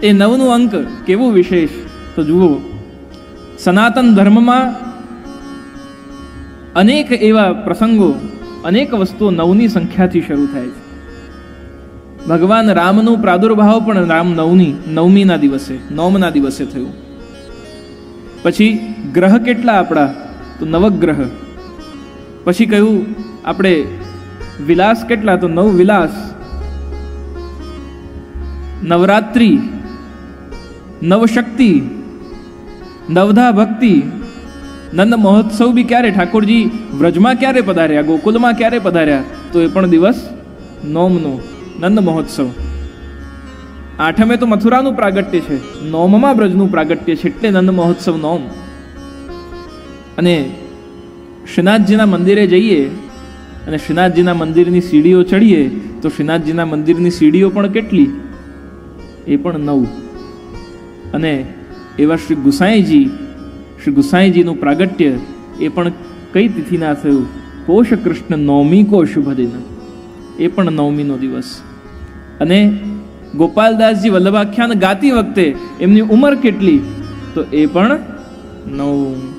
એ 9નું અંક કેવું વિશેષ તો જુઓ, સનાતન ધર્મમાં અનેક એવા પ્રસંગો, અનેક વસ્તુઓ 9ની સંખ્યાથી શરૂ થાય છે. ભગવાન રામનું પ્રાદુર્ભાવ પણ રામ નવમીના દિવસે થયું. પછી ગ્રહ કેટલા આપણા? તો નવગ્રહ. પછી કહ્યું આપણે વિલાસ કેટલા? તો 9 વિલાસ. નવરાત્રિ, નવશક્તિ, નવધા ભક્તિ, નંદ મહોત્સવ બી ક્યારે? ઠાકોરજી વ્રજમાં ક્યારે પધાર્યા? ગોકુલમાં ક્યારે પધાર્યા? તો એ પણ દિવસ નોમનો નંદ મહોત્સવ. 8મે તો મથુરાનું પ્રાગટ્ય છે, 9માં બ્રજનું પ્રાગટ્ય છે, એટલે નંદ મહોત્સવ નોમ. અને શ્રીનાથજીના મંદિરે જઈએ અને શ્રીનાથજીના મંદિરની સીડીઓ ચડીએ તો શ્રીનાથજીના મંદિરની સીડીઓ પણ કેટલી? એ પણ 9. અને એવા શ્રી ગુસાઈજીનું પ્રાગટ્ય એ પણ કઈ તિથિના થયું? પોષ કૃષ્ણ નવમી કો શુભ દિન. એ પણ 9મીનો દિવસ. અને ગોપાલદાસજી વલ્લભાખ્યાન ગાતી વખતે એમની ઉંમર કેટલી? તો એ પણ 9.